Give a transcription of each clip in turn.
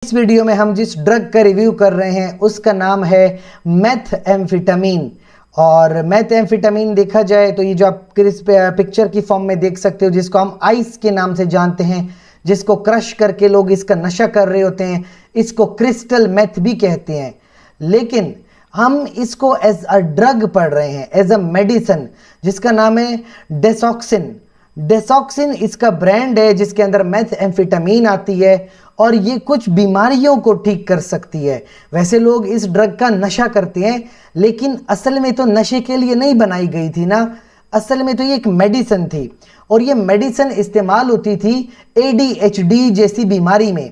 इस वीडियो में हम जिस ड्रग का रिव्यू कर रहे हैं उसका नाम है मेथएम्फेटामीन। और मेथएम्फेटामीन देखा जाए तो ये जो आप पिक्चर की फॉर्म में देख सकते हो, जिसको हम आइस के नाम से जानते हैं, जिसको क्रश करके लोग इसका नशा कर रहे होते हैं, इसको क्रिस्टल मेथ भी कहते हैं। लेकिन हम इसको एज अ ड्रग पढ़ रहे हैं, एज अ मेडिसिन, जिसका नाम है डेसॉक्सिन। डेसॉक्सिन इसका ब्रांड है, जिसके अंदर मेथएम्फेटामीन आती है और ये कुछ बीमारियों को ठीक कर सकती है। वैसे लोग इस ड्रग का नशा करते हैं, लेकिन असल में तो नशे के लिए नहीं बनाई गई थी ना, असल में तो ये एक मेडिसिन थी। और ये मेडिसिन इस्तेमाल होती थी ADHD जैसी बीमारी में।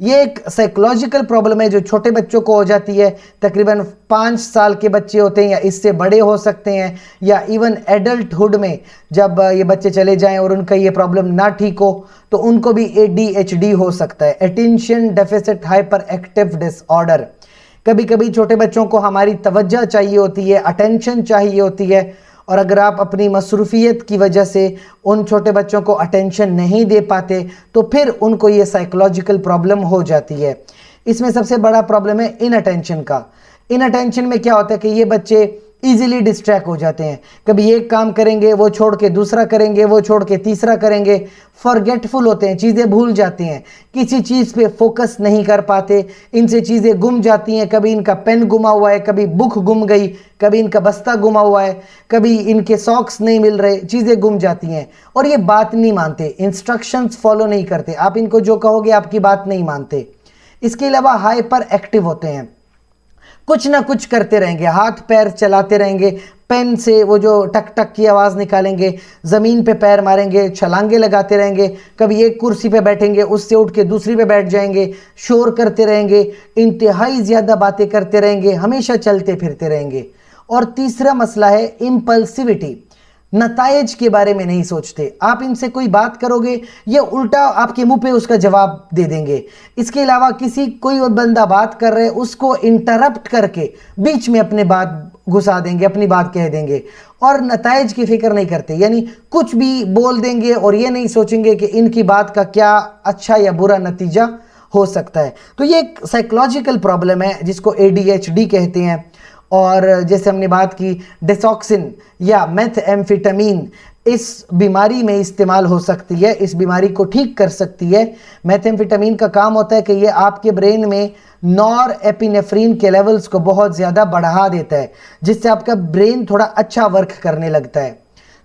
ये एक साइकोलॉजिकल प्रॉब्लम है जो छोटे बच्चों को हो जाती है। तकरीबन 5 साल के बच्चे होते हैं या इससे बड़े हो सकते हैं, या इवन एडल्टहुड में जब ये बच्चे चले जाएं और उनका ये प्रॉब्लम ना ठीक हो तो उनको भी ADHD हो सकता है, attention deficit hyper active disorder. कभी कभी छोटे बच्चों को हमारी तवज्जो चाहिए होती है, अटेंशन चाहिए होती है, और अगर आप अपनी मसरूफियत की वजह से उन छोटे बच्चों को अटेंशन नहीं दे पाते तो फिर उनको ये साइकोलॉजिकल प्रॉब्लम हो जाती है। इसमें सबसे बड़ा प्रॉब्लम है इनअटेंशन का। इनअटेंशन में क्या होता है कि ये बच्चे इजीली डिस्ट्रैक्ट हो जाते हैं। कभी एक काम करेंगे, वो छोड़ के दूसरा करेंगे, वो छोड़ के तीसरा करेंगे। फॉरगेटफुल होते हैं, चीज़ें भूल जाते हैं, किसी चीज़ पे फोकस नहीं कर पाते, इनसे चीज़ें गुम जाती हैं। कभी इनका पेन गुमा हुआ है, कभी बुक गुम गई, कभी इनका बस्ता गुमा हुआ है, कभी इनके सॉक्स नहीं मिल रहे, चीज़ें गुम जाती हैं। और ये बात नहीं मानते, इंस्ट्रक्शंस फॉलो नहीं करते, आप इनको जो कहोगे आपकी बात नहीं मानते। इसके अलावा हाइपर एक्टिव होते हैं, कुछ ना कुछ करते रहेंगे, हाथ पैर चलाते रहेंगे, पेन से वो जो टक टक की आवाज़ निकालेंगे, ज़मीन पे पैर मारेंगे, छलांगे लगाते रहेंगे, कभी एक कुर्सी पे बैठेंगे, उससे उठ के दूसरी पे बैठ जाएंगे, शोर करते रहेंगे, इंतहाई ज़्यादा बातें करते रहेंगे, हमेशा चलते फिरते रहेंगे। और तीसरा मसला है इम्पल्सिविटी, नतायज के बारे में नहीं सोचते। आप इनसे कोई बात करोगे ये उल्टा आपके मुंह पे उसका जवाब दे देंगे। इसके अलावा कोई और बंदा बात कर रहे उसको इंटरप्ट करके बीच में अपने बात घुसा देंगे, अपनी बात कह देंगे, और नतायज की फिक्र नहीं करते। यानी कुछ भी बोल देंगे और ये नहीं सोचेंगे कि इनकी बात का क्या अच्छा या बुरा नतीजा हो सकता है। तो ये एक साइकोलॉजिकल प्रॉब्लम है जिसको ADHD कहते हैं। और जैसे हमने बात की, डेसॉक्सिन या मेथएम्फेटामीन इस बीमारी में इस्तेमाल हो सकती है, इस बीमारी को ठीक कर सकती है। मेथएम्फेटामीन का काम होता है कि ये आपके ब्रेन में नॉरएपिनेफ्रिन के लेवल्स को बहुत ज़्यादा बढ़ा देता है, जिससे आपका ब्रेन थोड़ा अच्छा वर्क करने लगता है।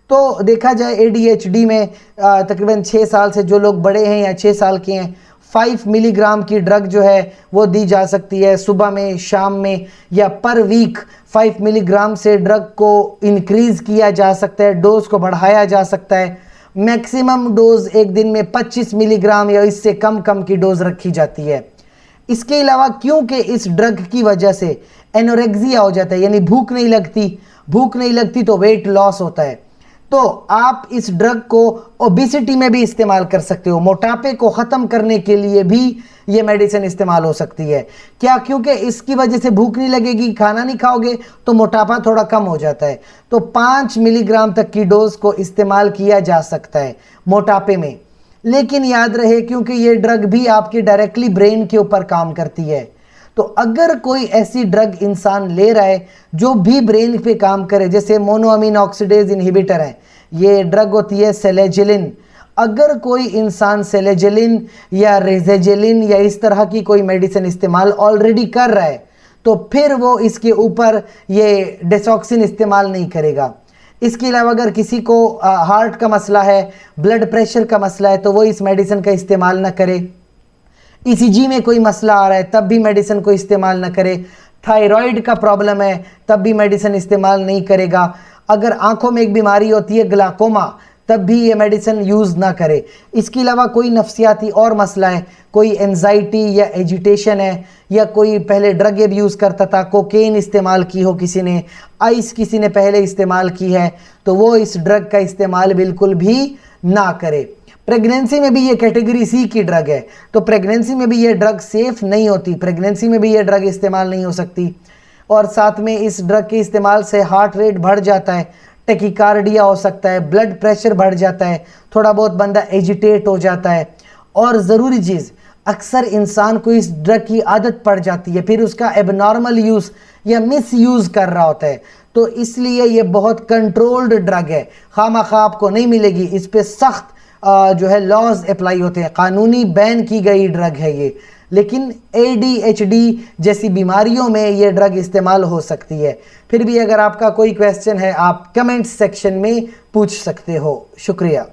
तो देखा जाए ADHD में तकरीबन 6 साल से जो लोग बड़े हैं या 6 साल के हैं, 5 मिलीग्राम की ड्रग जो है वो दी जा सकती है सुबह में, शाम में, या पर वीक 5 मिलीग्राम से ड्रग को इंक्रीज़ किया जा सकता है, डोज को बढ़ाया जा सकता है। मैक्सिमम डोज एक दिन में 25 मिलीग्राम या इससे कम की डोज रखी जाती है। इसके अलावा क्योंकि इस ड्रग की वजह से एनोरेक्सिया हो जाता है, यानी भूख नहीं लगती तो वेट लॉस होता है, तो आप इस ड्रग को ओबेसिटी में भी इस्तेमाल कर सकते हो। मोटापे को ख़त्म करने के लिए भी ये मेडिसिन इस्तेमाल हो सकती है। क्या? क्योंकि इसकी वजह से भूख नहीं लगेगी, खाना नहीं खाओगे तो मोटापा थोड़ा कम हो जाता है। तो 5 मिलीग्राम तक की डोज को इस्तेमाल किया जा सकता है मोटापे में। लेकिन याद रहे, क्योंकि ये ड्रग भी आपके डायरेक्टली ब्रेन के ऊपर काम करती है, तो अगर कोई ऐसी ड्रग इंसान ले रहा है जो भी ब्रेन पे काम करे, जैसे मोनोअमीन ऑक्सीडेज इनहिबिटर है, ये ड्रग होती है सेलेजिलिन। अगर कोई इंसान सेलेजिलिन या रेजेजिलिन या इस तरह की कोई मेडिसिन इस्तेमाल ऑलरेडी कर रहा है तो फिर वो इसके ऊपर ये डेसॉक्सिन इस्तेमाल नहीं करेगा। इसके अलावा अगर किसी को हार्ट का मसला है, ब्लड प्रेशर का मसला है, तो वो इस मेडिसिन का इस्तेमाल ना करे। ECG में कोई मसला आ रहा है तब भी मेडिसिन को इस्तेमाल ना करे। थायराइड का प्रॉब्लम है तब भी मेडिसिन इस्तेमाल नहीं करेगा। अगर आंखों में एक बीमारी होती है ग्लाकोमा, तब भी ये मेडिसिन यूज़ ना करे। इसके अलावा कोई नफ्सियाती और मसला है, कोई एंजाइटी या एजिटेशन है, या कोई पहले ड्रग अब्यूज़ करता था, कोकेन इस्तेमाल की हो किसी ने, आइस किसी ने पहले इस्तेमाल की है, तो वो इस ड्रग का इस्तेमाल बिल्कुल भी ना करे। प्रेगनेंसी में भी ये कैटेगरी C की ड्रग है, तो प्रेगनेंसी में भी ये ड्रग सेफ़ नहीं होती, प्रेगनेंसी में भी ये ड्रग इस्तेमाल नहीं हो सकती। और साथ में इस ड्रग के इस्तेमाल से हार्ट रेट बढ़ जाता है, टेकिकार्डिया हो सकता है, ब्लड प्रेशर बढ़ जाता है, थोड़ा बहुत बंदा एजिटेट हो जाता है। और ज़रूरी चीज़, अक्सर इंसान को इस ड्रग की आदत पड़ जाती है, फिर उसका एबनॉर्मल यूज़ या मिस यूज़ कर रहा होता है। तो इसलिए ये बहुत कंट्रोल्ड ड्रग है, खामखा आपको नहीं मिलेगी। इस पे सख्त जो है लॉज अप्लाई होते हैं, कानूनी बैन की गई ड्रग है ये। लेकिन ADHD जैसी बीमारियों में ये ड्रग इस्तेमाल हो सकती है। फिर भी अगर आपका कोई क्वेश्चन है आप कमेंट सेक्शन में पूछ सकते हो। शुक्रिया।